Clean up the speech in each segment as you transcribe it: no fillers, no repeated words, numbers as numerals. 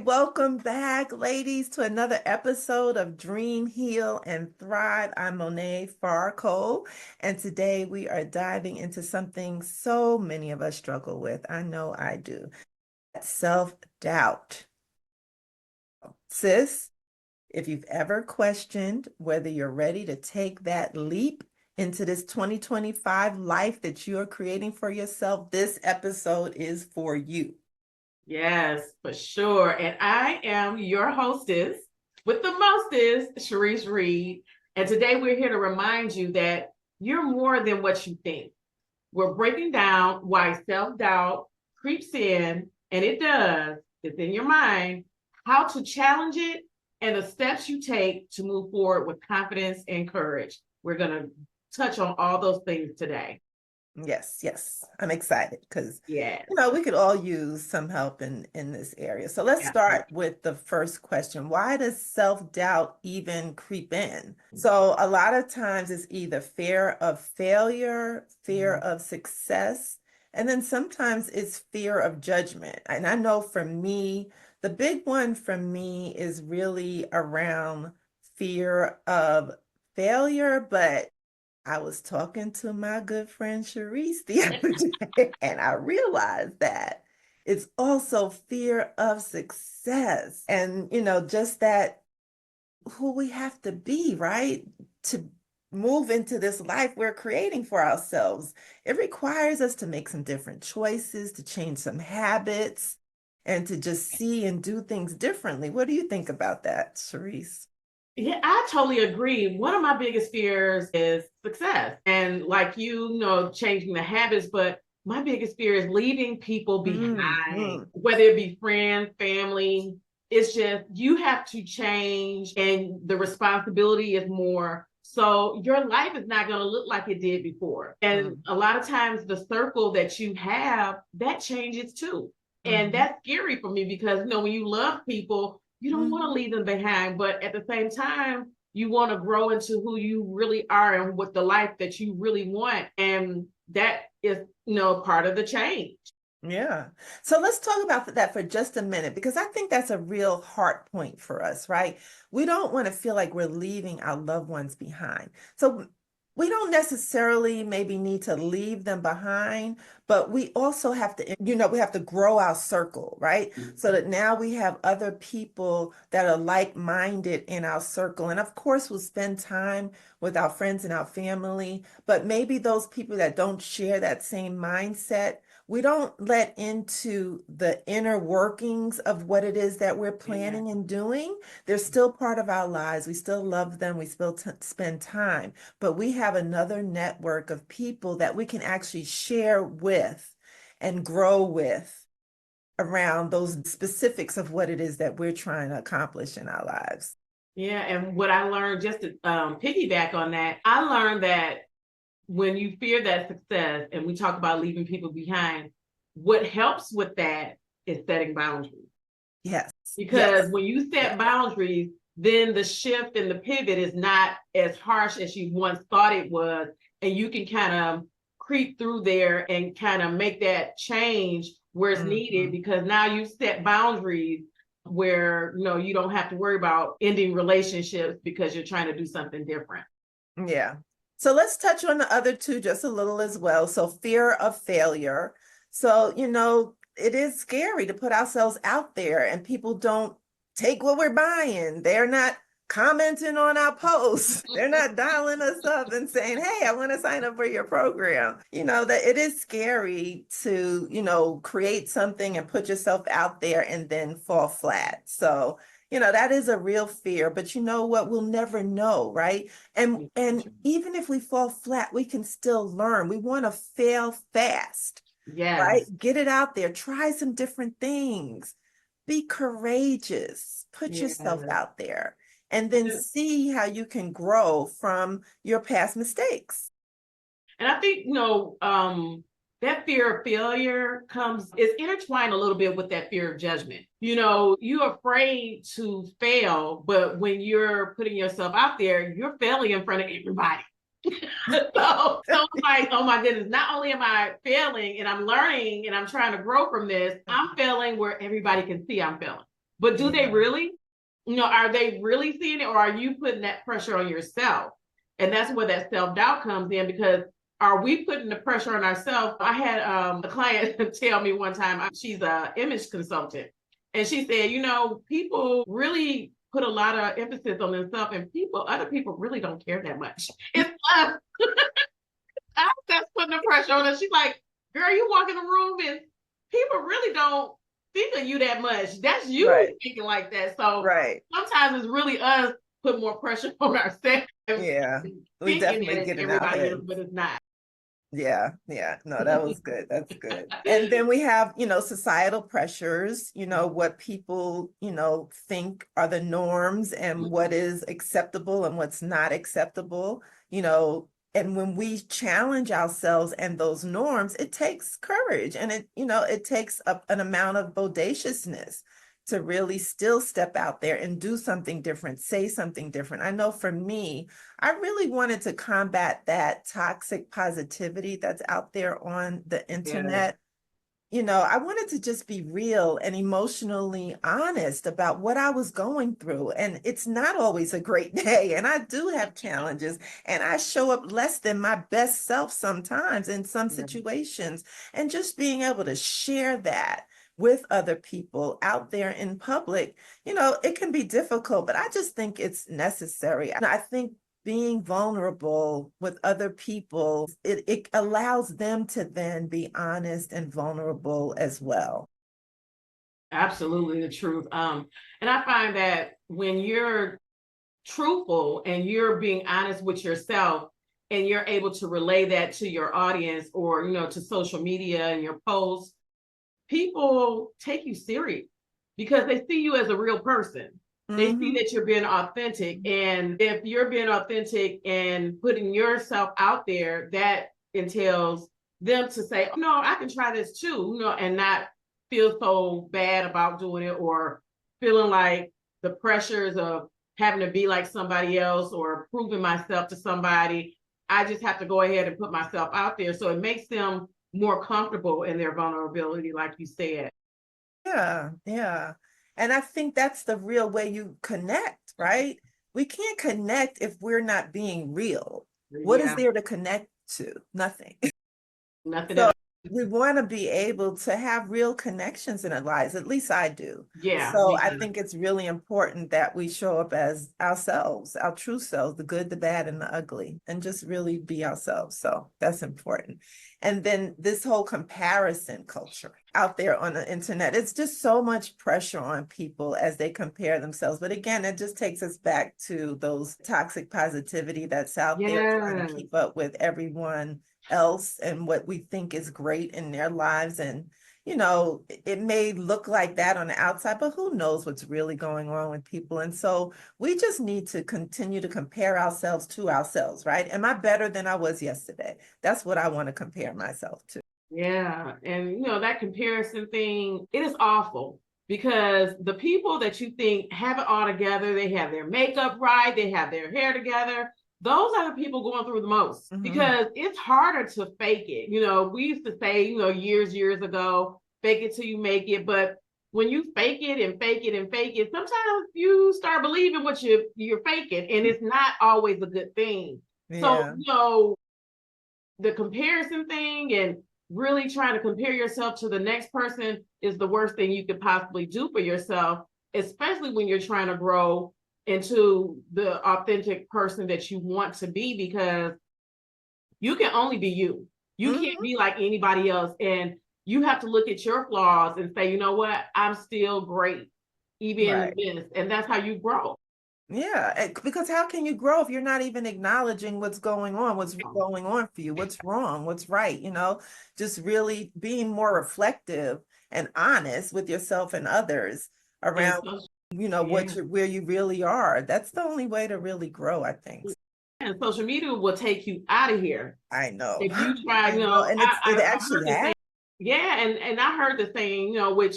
welcome back, ladies, to another episode of Dream, Heal, and Thrive. I'm Monet Farco, and today we are diving into something so many of us struggle with. I know I do. Self-doubt. Sis, if you've ever questioned whether you're ready to take that leap into this 2025 life that you are creating for yourself, this episode is for you. Yes, for sure. And I am your hostess with the mostest, Charisse Reed. And today we're here to remind you that you're more than what you think. We're breaking down why self-doubt creeps in, and it does. It's in your mind, how to challenge it, and the steps you take to move forward with confidence and courage. We're going to touch on all those things today. Yes. I'm excited because, Yeah. we could all use some help in this area. So let's start with the first question. Why does self-doubt even creep in? So a lot of times it's either fear of failure, fear of success, and then sometimes it's fear of judgment. And I know for me, the big one for me is really around fear of failure, but I was talking to my good friend Charisse the other day, and I realized that it's also fear of success and, just that who we have to be, right? To move into this life we're creating for ourselves. It requires us to make some different choices, to change some habits, and to just see and do things differently. What do you think about that, Charisse? Yeah, I totally agree. One of my biggest fears is success. And like changing the habits, but my biggest fear is leaving people behind, whether it be friends, family. It's just you have to change and the responsibility is more. So your life is not going to look like it did before. And a lot of times the circle that you have, that changes too. And that's scary for me because, when you love people, you don't want to leave them behind, but at the same time, you want to grow into who you really are and what the life that you really want. And that is, part of the change. Yeah. So let's talk about that for just a minute, because I think that's a real heart point for us, right? We don't want to feel like we're leaving our loved ones behind. So we don't necessarily maybe need to leave them behind, but we also have to, we have to grow our circle, right? So that now we have other people that are like-minded in our circle. And of course, we'll spend time with our friends and our family, but maybe those people that don't share that same mindset, we don't let into the inner workings of what it is that we're planning and doing. They're still part of our lives. We still love them. We still spend time, but we have another network of people that we can actually share with and grow with around those specifics of what it is that we're trying to accomplish in our lives. Yeah. And what I learned, just to piggyback on that, I learned that when you fear that success and we talk about leaving people behind, what helps with that is setting boundaries. Yes. Because when you set boundaries, then the shift and the pivot is not as harsh as you once thought it was. And you can kind of creep through there and kind of make that change where it's needed, because now you set boundaries where, you don't have to worry about ending relationships because you're trying to do something different. Yeah. So let's touch on the other two just a little as well. So fear of failure. So, it is scary to put ourselves out there and people don't take what we're buying. They're not commenting on our posts. They're not dialing us up and saying, hey, I want to sign up for your program. That it is scary to, create something and put yourself out there and then fall flat. So that is a real fear, but you know what? We'll never know, right? And even if we fall flat, we can still learn. We want to fail fast, right? Get it out there. Try some different things. Be courageous. Put yourself out there, and then see how you can grow from your past mistakes. And I think, that fear of failure is intertwined a little bit with that fear of judgment. You're afraid to fail, but when you're putting yourself out there, you're failing in front of everybody. so it's like, oh my goodness, not only am I failing and I'm learning and I'm trying to grow from this, I'm failing where everybody can see I'm failing. But do they really? Are they really seeing it, or are you putting that pressure on yourself? And that's where that self-doubt comes in, because are we putting the pressure on ourselves? I had a client tell me one time, she's an image consultant, and she said, people really put a lot of emphasis on themselves, and other people really don't care that much. It's us that's putting the pressure on us. She's like, girl, you walk in the room and people really don't think of you that much. That's you thinking like that. So sometimes it's really us put more pressure on ourselves. Yeah, we definitely get in our heads. But it's not. Yeah. No, that was good. That's good. And then we have, societal pressures, what people, think are the norms and what is acceptable and what's not acceptable, and when we challenge ourselves and those norms, it takes courage, and it takes an amount of bodaciousness to really still step out there and do something different, say something different. I know for me, I really wanted to combat that toxic positivity that's out there on the internet. I wanted to just be real and emotionally honest about what I was going through. And it's not always a great day. And I do have challenges, and I show up less than my best self sometimes in some situations. And just being able to share that with other people out there in public, it can be difficult, but I just think it's necessary. And I think being vulnerable with other people, it allows them to then be honest and vulnerable as well. Absolutely the truth. And I find that when you're truthful and you're being honest with yourself, and you're able to relay that to your audience, or to social media and your posts, people take you serious because they see you as a real person. They see that you're being authentic. And if you're being authentic and putting yourself out there, that entails them to say, oh, no, I can try this too, and not feel so bad about doing it, or feeling like the pressures of having to be like somebody else or proving myself to somebody. I just have to go ahead and put myself out there. So it makes them more comfortable in their vulnerability, like you said. Yeah. And I think that's the real way you connect, right? We can't connect if we're not being real. What is there to connect to? Nothing. Nothing. So we want to be able to have real connections in our lives. At least I do. Yeah. So I think it's really important that we show up as ourselves, our true selves, the good, the bad, and the ugly, and just really be ourselves. So that's important. And then this whole comparison culture out there on the internet, it's just so much pressure on people as they compare themselves. But again, it just takes us back to those toxic positivity that's out there, trying to keep up with everyone else and what we think is great in their lives. And it may look like that on the outside, but who knows what's really going on with people. And so we just need to continue to compare ourselves to ourselves, right? Am I better than I was yesterday? That's what I want to compare myself to. Yeah. And that comparison thing, it is awful, because the people that you think have it all together, they have their makeup right, they have their hair together, those are the people going through the most, because it's harder to fake it. We used to say, years ago, fake it till you make it. But when you fake it and fake it and fake it, sometimes you start believing what you're faking, and it's not always a good thing. Yeah. So, the comparison thing and really trying to compare yourself to the next person is the worst thing you could possibly do for yourself, especially when you're trying to grow into the authentic person that you want to be, because you can only be you. You can't be like anybody else. And you have to look at your flaws and say, you know what, I'm still great, even in this. And that's how you grow. Yeah, because how can you grow if you're not even acknowledging what's going on for you, what's wrong, what's right, just really being more reflective and honest with yourself and others around where you really are. That's the only way to really grow, I think. And social media will take you out of here. I know. If you try, and it actually has. And I heard the saying, which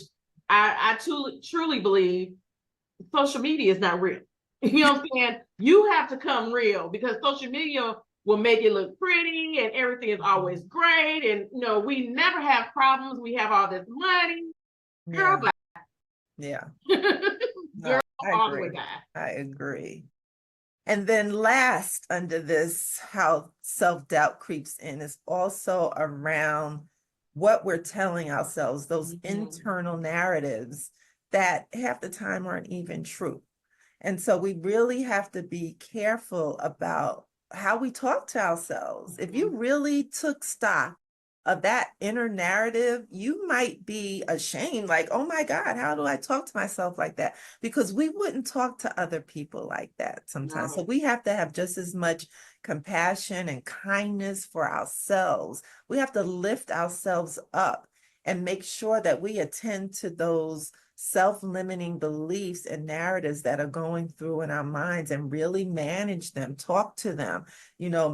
I truly believe, social media is not real. You know what I'm saying? You have to come real, because social media will make it look pretty and everything is always great. And we never have problems. We have all this money. Girl, Yeah. No, Girl, I all the way agree. back. I agree. And then last under this, how self-doubt creeps in is also around what we're telling ourselves, those internal narratives that half the time aren't even true. And so we really have to be careful about how we talk to ourselves. If you really took stock of that inner narrative, you might be ashamed, like, oh my God, how do I talk to myself like that? Because we wouldn't talk to other people like that sometimes. So we have to have just as much compassion and kindness for ourselves. We have to lift ourselves up and make sure that we attend to those self-limiting beliefs and narratives that are going through in our minds and really manage them, talk to them,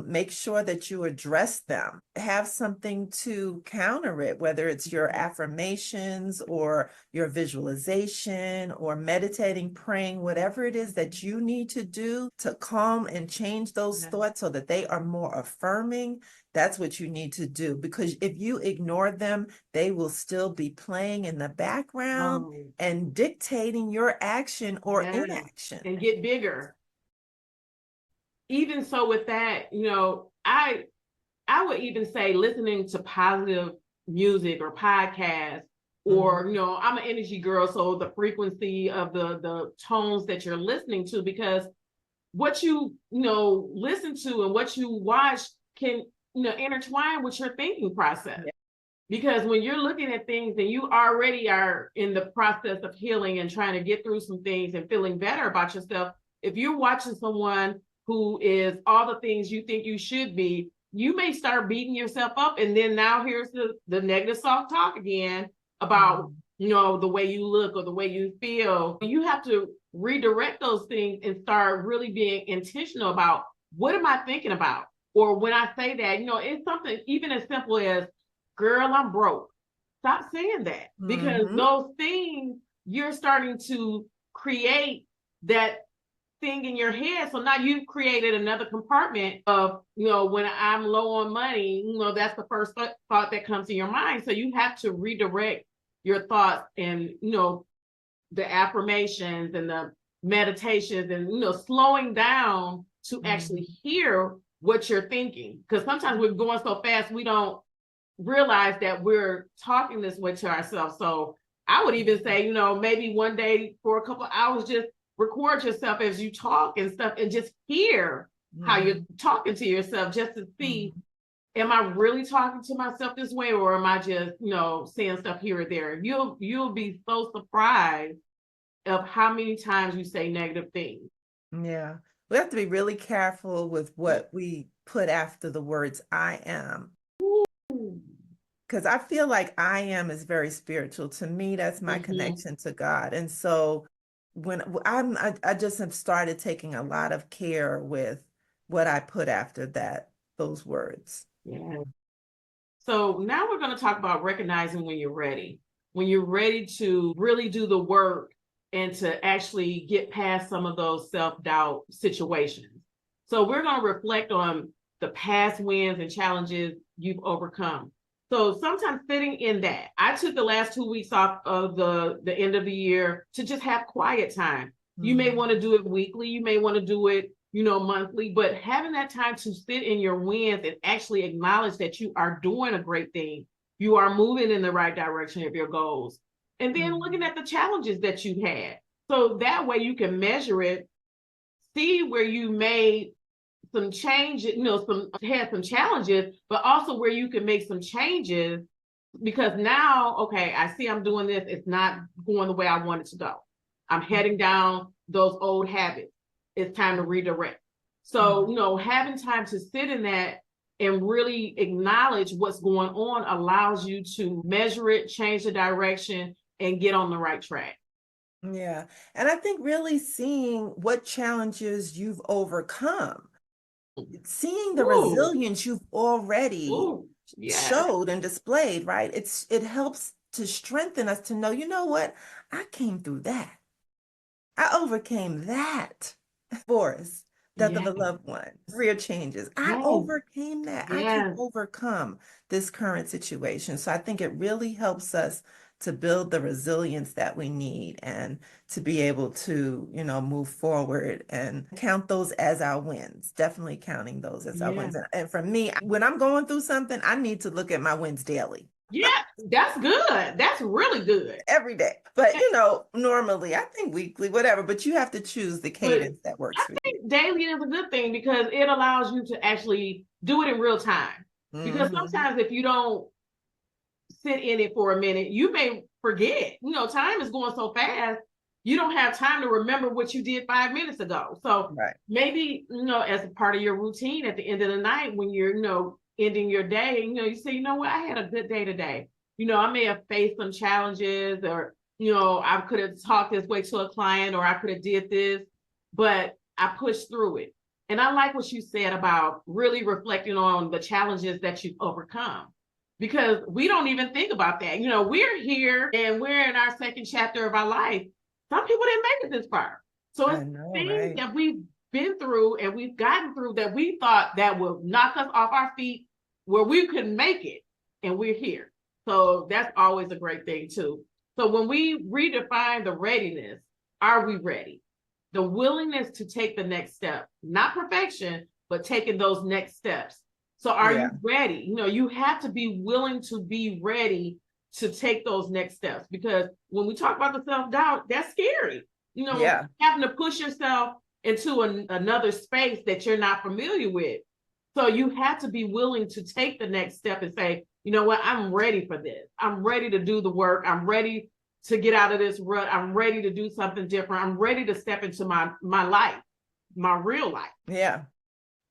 make sure that you address them, have something to counter it, whether it's your affirmations or your visualization or meditating, praying, whatever it is that you need to do to calm and change those thoughts so that they are more affirming. That's what you need to do, because if you ignore them, they will still be playing in the background and dictating your action or inaction. And get bigger. Even so with that, I would even say listening to positive music or podcasts, or I'm an energy girl, so the frequency of the tones that you're listening to, because what you listen to and what you watch can intertwine with your thinking process. Yeah. Because when you're looking at things and you already are in the process of healing and trying to get through some things and feeling better about yourself, if you're watching someone who is all the things you think you should be, you may start beating yourself up. And then now here's the negative self-talk again about, the way you look or the way you feel. You have to redirect those things and start really being intentional about, what am I thinking about? Or when I say that, it's something even as simple as, girl, I'm broke. Stop saying that, because those things, you're starting to create that thing in your head. So now you've created another compartment of, when I'm low on money, that's the first thought that comes to your mind. So you have to redirect your thoughts and, the affirmations and the meditations and, slowing down to actually hear what you're thinking. Because sometimes we're going so fast, we don't realize that we're talking this way to ourselves. So I would even say, maybe one day for a couple of hours, just record yourself as you talk and stuff, and just hear how you're talking to yourself, just to see, am I really talking to myself this way, or am I just, saying stuff here or there? You'll be so surprised of how many times you say negative things. Yeah. We have to be really careful with what we put after the words I am. Because I feel like I am is very spiritual. To me, that's my connection to God. And so when I just have started taking a lot of care with what I put after those words. Yeah. So now we're going to talk about recognizing when you're ready to really do the work and to actually get past some of those self-doubt situations. So we're going to reflect on the past wins and challenges you've overcome. So sometimes sitting in that, I took the last 2 weeks off of the end of the year to just have quiet time. You may want to do it weekly. You may want to do it, monthly, but having that time to sit in your wins and actually acknowledge that you are doing a great thing. You are moving in the right direction of your goals. And then looking at the challenges that you had. So that way you can measure it, see where you made some changes, had some challenges, but also where you can make some changes, because now, okay, I see I'm doing this. It's not going the way I want it to go. I'm heading down those old habits. It's time to redirect. So, having time to sit in that and really acknowledge what's going on allows you to measure it, change the direction, and get on the right track. Yeah. And I think really seeing what challenges you've overcome, seeing the resilience you've already showed and displayed, right? It helps to strengthen us to know, you know what? I came through that. I overcame that. Boris, death of a loved one, career changes. I overcame that. I can overcome this current situation. So I think it really helps us to build the resilience that we need and to be able to, move forward and count those as our wins. Definitely counting those as our wins. And for me, when I'm going through something, I need to look at my wins daily. Yeah, that's good. That's really good. Every day. But, normally, I think weekly, whatever, but you have to choose the cadence that works for you. I think daily is a good thing because it allows you to actually do it in real time. Because sometimes if you don't sit in it for a minute, you may forget. Time is going so fast. You don't have time to remember what you did 5 minutes ago. So maybe, as a part of your routine at the end of the night, when you're, ending your day, you say, what, I had a good day today. I may have faced some challenges or, I could have talked this way to a client or I could have did this, but I pushed through it. And I like what you said about really reflecting on the challenges that you've overcome, because we don't even think about that. We're here and we're in our second chapter of our life. Some people didn't make it this far. So it's things that we've been through and we've gotten through that we thought that would knock us off our feet where we couldn't make it, and we're here. So that's always a great thing too. So when we redefine the readiness, are we ready? The willingness to take the next step, not perfection, but taking those next steps. So are you ready? You have to be willing to be ready to take those next steps, because when we talk about the self-doubt, that's scary. Having to push yourself into another space that you're not familiar with. So you have to be willing to take the next step and say, you know what, I'm ready for this. I'm ready to do the work. I'm ready to get out of this rut. I'm ready to do something different. I'm ready to step into my life, my real life. Yeah.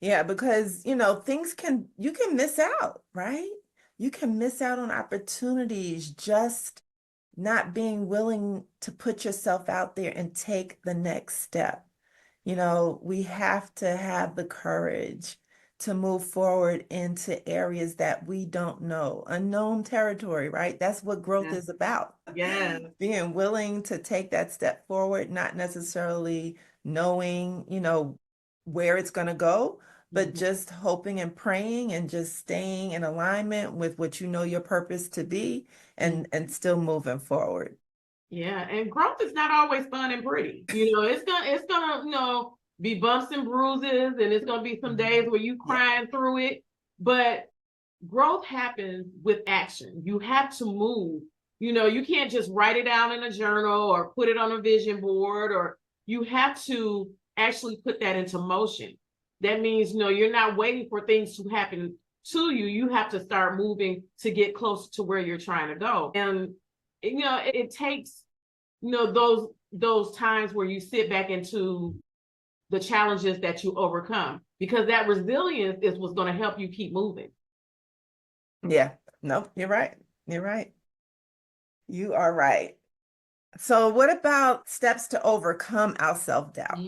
Yeah, because, you can miss out, right? You can miss out on opportunities just not being willing to put yourself out there and take the next step. We have to have the courage to move forward into areas that we don't know, unknown territory, right? That's what growth is about. Yeah. Being willing to take that step forward, not necessarily knowing, where it's going to go, but just hoping and praying and just staying in alignment with what your purpose to be and still moving forward. Yeah, and growth is not always fun and pretty. It's gonna be bumps and bruises, and it's gonna be some days where you crying through it. But growth happens with action. You have to move. You can't just write it down in a journal or put it on a vision board, or you have to actually put that into motion. That means, you're not waiting for things to happen to you. You have to start moving to get closer to where you're trying to go. And it takes, those times where you sit back into the challenges that you overcome, because that resilience is what's going to help you keep moving. Yeah, no, you're right. You're right. You are right. So what about steps to overcome our self-doubt?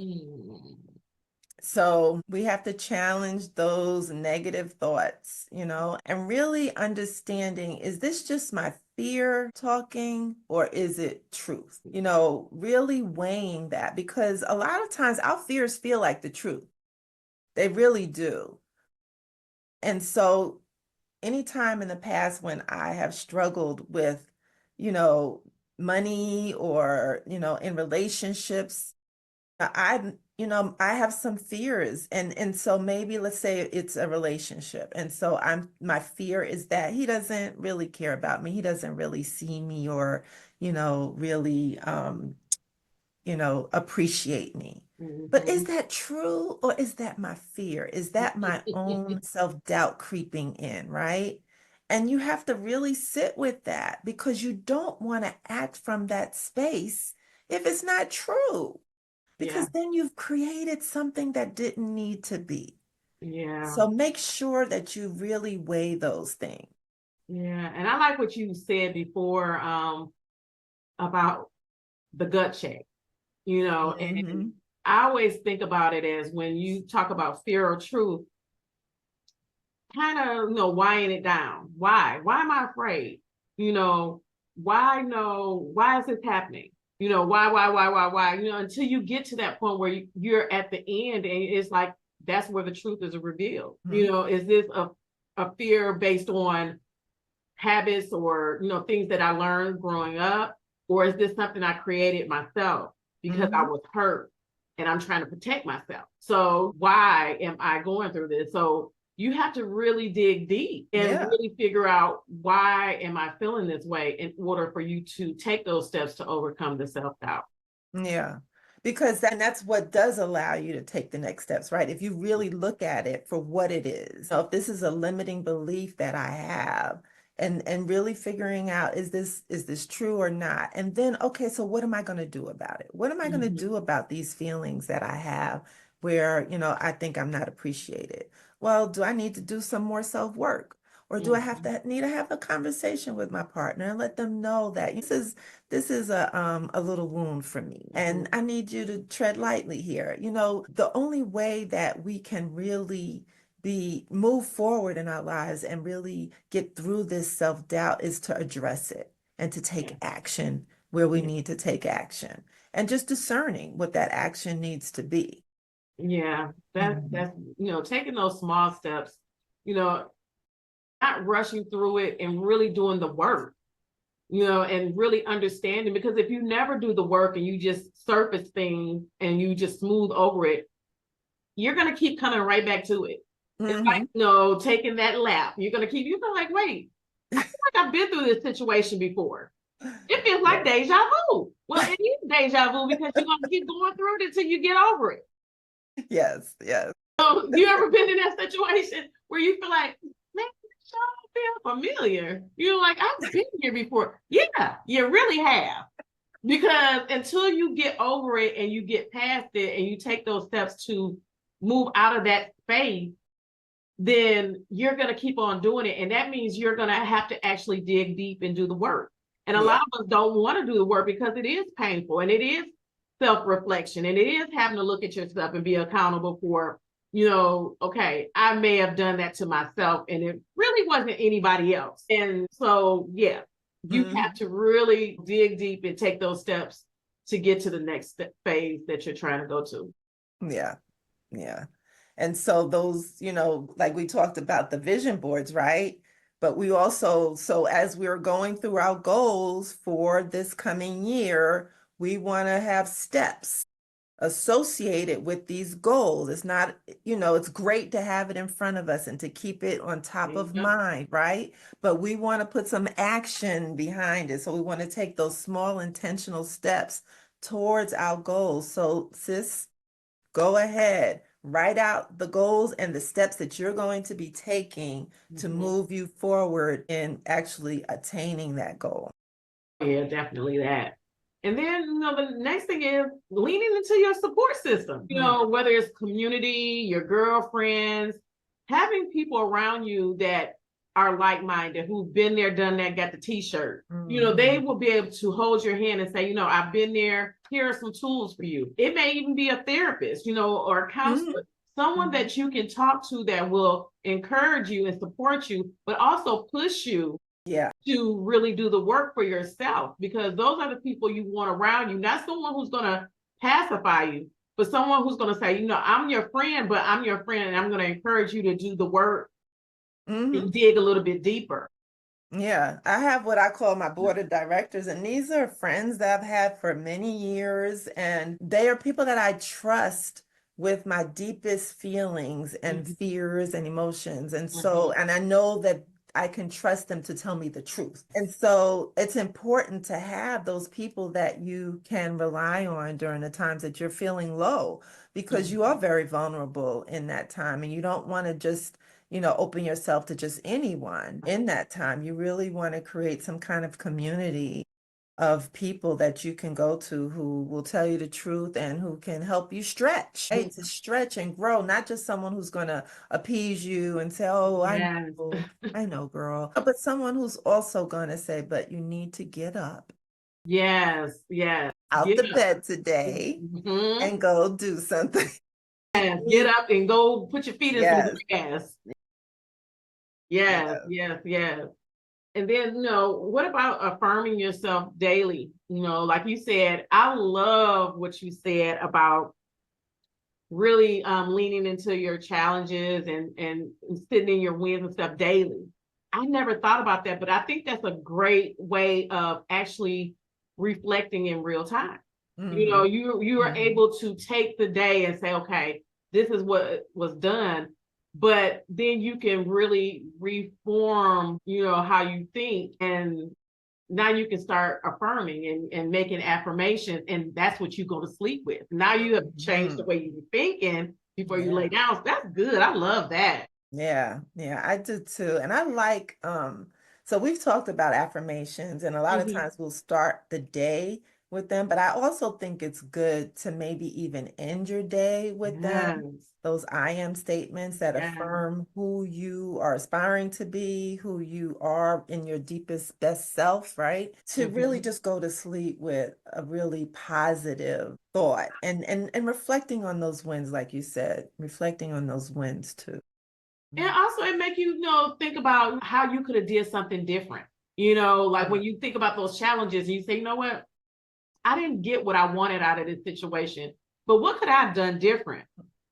So we have to challenge those negative thoughts, and really understanding, is this just my fear talking or is it truth? Really weighing that, because a lot of times our fears feel like the truth. They really do. And so anytime in the past when I have struggled with, money or, in relationships, I have some fears, and so maybe let's say it's a relationship, and so my fear is that he doesn't really care about me, he doesn't really see me, or really appreciate me. But is that true, or is that my fear? Is that my own self-doubt creeping in, right? And you have to really sit with that, because you don't want to act from that space if it's not true. Because then you've created something that didn't need to be. Yeah. So make sure that you really weigh those things. Yeah. And I like what you said before about the gut check, and I always think about it as, when you talk about fear or truth, kind of, weighing it down. Why am I afraid? Why is this happening? Why? Until you get to that point where you're at the end, and it's like, that's where the truth is revealed. Is this a fear based on habits or, things that I learned growing up? Or is this something I created myself because I was hurt and I'm trying to protect myself? So why am I going through this? So you have to really dig deep and really figure out, why am I feeling this way, in order for you to take those steps to overcome the self-doubt. Yeah. Because then that's what does allow you to take the next steps, right? If you really look at it for what it is. So if this is a limiting belief that I have, and really figuring out, is this true or not? And then, okay, so what am I going to do about it? What am I going to do about these feelings that I have where, I think I'm not appreciated? Well, do I need to do some more self-work? Or do I need to have a conversation with my partner and let them know that this is a little wound for me, and I need you to tread lightly here. The only way that we can really move forward in our lives and really get through this self-doubt is to address it and to take action where we need to take action, and just discerning what that action needs to be. Yeah, that's taking those small steps, not rushing through it and really doing the work, and really understanding, because if you never do the work and you just surface things and you just smooth over it, you're going to keep coming right back to it. It's like, taking that lap. You're feel like, wait, I feel like I've been through this situation before. It feels like deja vu. Well, it is deja vu because you're going to keep going through it until you get over it. Yes, yes. So, you ever been in that situation where you feel like, man, this show feel familiar? You're like, I've been here before. Yeah, you really have. Because until you get over it and you get past it and you take those steps to move out of that space, then you're going to keep on doing it. And that means you're going to have to actually dig deep and do the work. And a lot of us don't want to do the work because it is painful, and it is self-reflection, and it is having to look at yourself and be accountable for, okay, I may have done that to myself and it really wasn't anybody else. And so, you have to really dig deep and take those steps to get to the next phase that you're trying to go to. Yeah. Yeah. And so those, like we talked about the vision boards, right? But we also, so as we're going through our goals for this coming year, we want to have steps associated with these goals. It's not, it's great to have it in front of us and to keep it on top of mind, right? But we want to put some action behind it. So we want to take those small intentional steps towards our goals. So sis, go ahead, write out the goals and the steps that you're going to be taking to move you forward in actually attaining that goal. Yeah, definitely that. And then, the next thing is leaning into your support system, whether it's community, your girlfriends, having people around you that are like-minded, who've been there, done that, got the t-shirt. They will be able to hold your hand and say, I've been there. Here are some tools for you. It may even be a therapist, or a counselor, someone that you can talk to that will encourage you and support you, but also push you to really do the work for yourself, because those are the people you want around you, not someone who's going to pacify you, but someone who's going to say, I'm your friend, but I'm your friend, and I'm going to encourage you to do the work and dig a little bit deeper. Yeah, I have what I call my board of directors, and these are friends that I've had for many years, and they are people that I trust with my deepest feelings and fears and emotions. And so, and I know that I can trust them to tell me the truth. And so it's important to have those people that you can rely on during the times that you're feeling low, because you are very vulnerable in that time, and you don't want to just open yourself to just anyone in that time. You really want to create some kind of community of people that you can go to who will tell you the truth and who can help you stretch, right? To stretch and grow, not just someone who's going to appease you and say, oh, I know, girl, but someone who's also going to say, but you need to get up. Yes. Out the bed today and go do something. Get up and go put your feet in some grass. Yes. And then, what about affirming yourself daily? Like you said, I love what you said about really leaning into your challenges and sitting in your wins and stuff daily. I never thought about that, but I think that's a great way of actually reflecting in real time. You know, you are able to take the day and say, okay, this is what was done, but then you can really reform, you know, how you think, and now you can start affirming and making affirmations, and that's what you go to sleep with. Now you have changed the way you were thinking before you lay down. So that's good. I love that. Yeah, I do too. And I like, so we've talked about affirmations, and a lot of times we'll start the day with them, but I also think it's good to maybe even end your day with them. Those I am statements that affirm who you are aspiring to be, who you are in your deepest, best self, right? To really just go to sleep with a really positive thought and reflecting on those wins, like you said, reflecting on those wins too. And also it make you, you know, think about how you could have did something different. You know, like when you think about those challenges and you say, you know what, I didn't get what I wanted out of this situation, but what could I have done different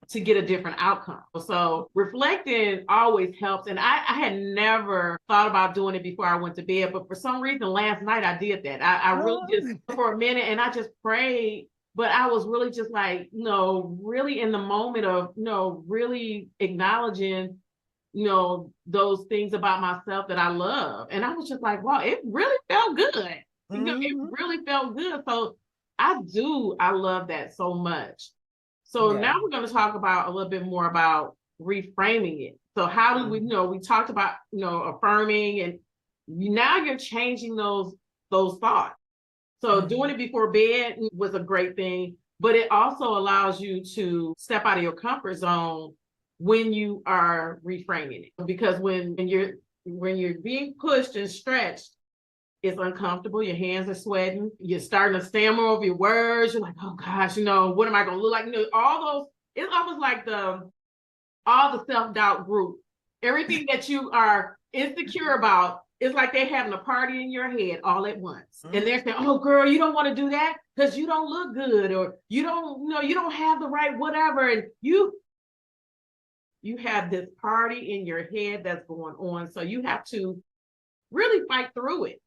to get a different outcome? So reflecting always helps. And I had never thought about doing it before I went to bed, but for some reason last night I did that. I really just for a minute and I just prayed, but I was really just like, you know, really in the moment of, you know, really acknowledging, you know, those things about myself that I love. And I was just like, wow, it really felt good. You know, it really felt good. So I love that so much. So now we're going to talk about a little bit more about reframing it. So how do we, you know, we talked about, you know, affirming, and now you're changing those thoughts. So doing it before bed was a great thing, but it also allows you to step out of your comfort zone when you are reframing it. Because when you're being pushed and stretched, it's uncomfortable. Your hands are sweating. You're starting to stammer over your words. You're like, oh gosh, you know, what am I going to look like? You know, all those, it's almost like all the self-doubt group. Everything that you are insecure about, it's like they're having a party in your head all at once. And they're saying, oh girl, you don't want to do that because you don't look good, or you don't have the right whatever. And you have this party in your head that's going on. So you have to really fight through it.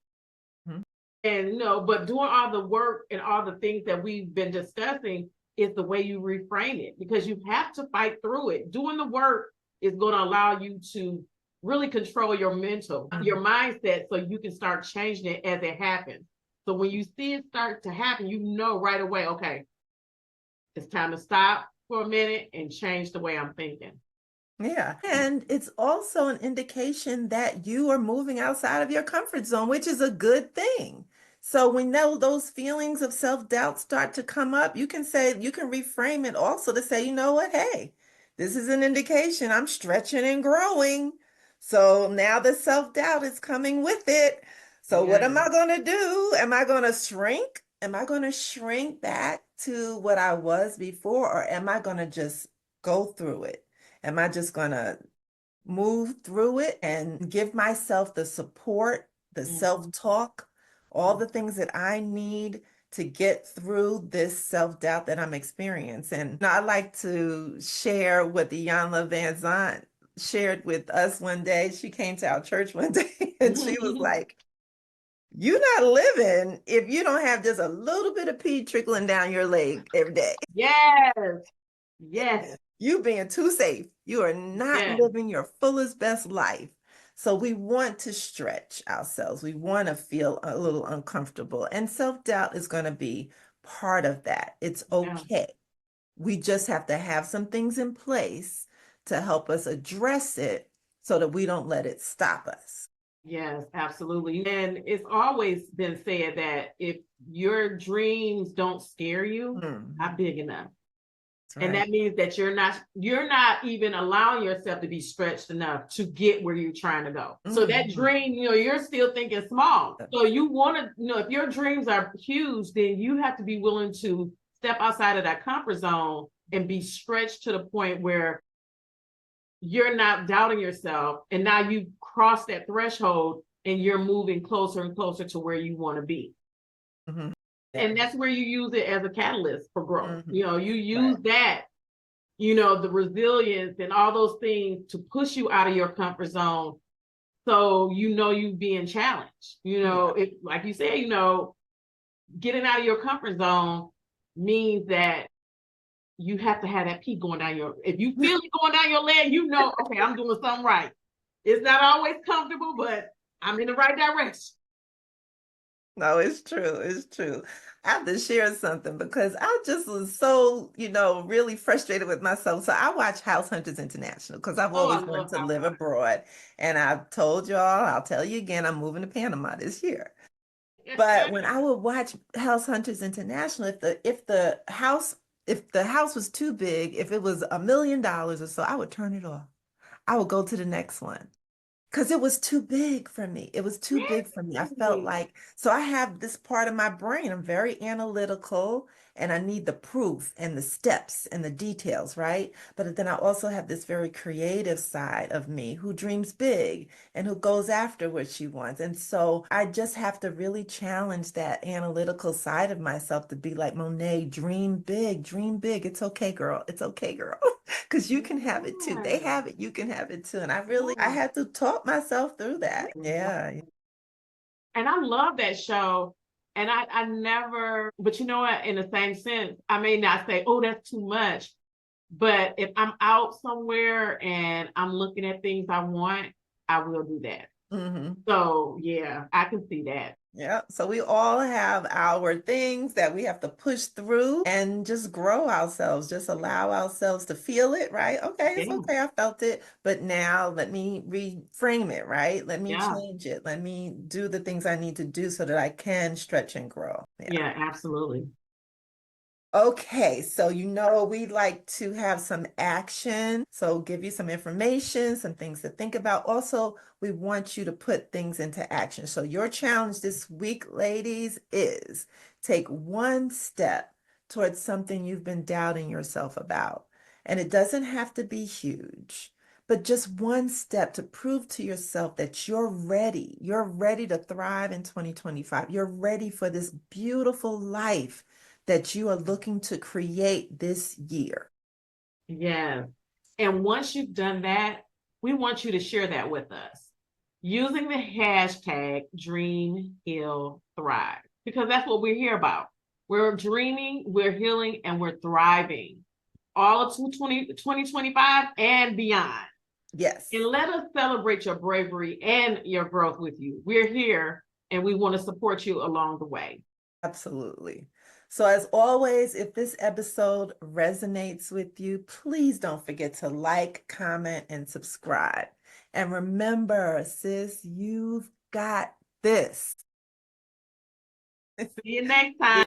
And no, but doing all the work and all the things that we've been discussing is the way you reframe it, because you have to fight through it. Doing the work is going to allow you to really control your mental, your mindset, so you can start changing it as it happens. So when you see it start to happen, you know right away, okay, it's time to stop for a minute and change the way I'm thinking. Yeah. And it's also an indication that you are moving outside of your comfort zone, which is a good thing. So when those feelings of self-doubt start to come up, you can reframe it also to say, you know what, hey, this is an indication I'm stretching and growing. So now the self-doubt is coming with it. So what am I going to do? Am I going to shrink? Am I going to shrink back to what I was before, or am I going to just go through it? Am I just going to move through it and give myself the support, the self-talk, all the things that I need to get through this self-doubt that I'm experiencing? And I like to share what Iyanla Van Zant shared with us one day. She came to our church one day and she was like, you're not living if you don't have just a little bit of pee trickling down your leg every day. Yes. You being too safe. You are not living your fullest, best life. So we want to stretch ourselves. We want to feel a little uncomfortable. And self-doubt is going to be part of that. It's okay. We just have to have some things in place to help us address it so that we don't let it stop us. Yes, absolutely. And it's always been said that if your dreams don't scare you, not big enough. Right. And that means that you're not even allowing yourself to be stretched enough to get where you're trying to go. So that dream, you're still thinking small. So you want to, if your dreams are huge, then you have to be willing to step outside of that comfort zone and be stretched to the point where you're not doubting yourself. And now you cross that threshold and you're moving closer and closer to where you want to be. And that's where you use it as a catalyst for growth. You use that, the resilience and all those things to push you out of your comfort zone So, you being challenged, it, like you said, getting out of your comfort zone means that you have to have that pee going down if you feel it going down your leg, okay, I'm doing something right. It's not always comfortable, but I'm in the right direction. No, it's true. It's true. I have to share something because I just was so, really frustrated with myself. So I watch House Hunters International because I've Oh, I always wanted love to House live Hunters. abroad. And I've told y'all, I'll tell you again, I'm moving to Panama this year. But when I would watch House Hunters International, if the house was too big, if it was $1 million or so, I would turn it off. I would go to the next one. Because it was too big for me. It was too big for me. I felt Really? like, so I have this part of my brain. I'm very analytical and I need the proof and the steps and the details, right? But then I also have this very creative side of me who dreams big and who goes after what she wants. And so I just have to really challenge that analytical side of myself to be like, Monet, dream big, dream big. It's okay, girl. It's okay, girl. Because you can have it too. They Yeah. have it, you can have it too. And I Yeah. had to talk myself through that. Yeah. And I love that show. And I never, but you know what? In the same sense, I may not say, oh, that's too much. But if I'm out somewhere and I'm looking at things I want, I will do that. Hmm. So yeah, I can see that. Yeah. So we all have our things that we have to push through and just grow ourselves, just allow ourselves to feel it, right? Okay, it's Yeah. okay. I felt it. But now let me reframe it, right? Let me Yeah. change it. Let me do the things I need to do so that I can stretch and grow. Yeah. Yeah, absolutely. Okay, so we like to have some action. So give you some information, some things to think about. Also, we want you to put things into action. So your challenge this week, ladies, is take one step towards something you've been doubting yourself about. And it doesn't have to be huge, but just one step to prove to yourself that you're ready. You're ready to thrive in 2025. You're ready for this beautiful life that you are looking to create this year. Yeah. And once you've done that, we want you to share that with us using the hashtag Dream Heal Thrive, because that's what we're here about. We're dreaming, we're healing, and we're thriving all of 2025 and beyond. Yes, And let us celebrate your bravery and your growth with you. We're here and we want to support you along the way. absolutely. So, as always, if this episode resonates with you, please don't forget to like, comment, and subscribe. And remember, sis, you've got this. See you next time.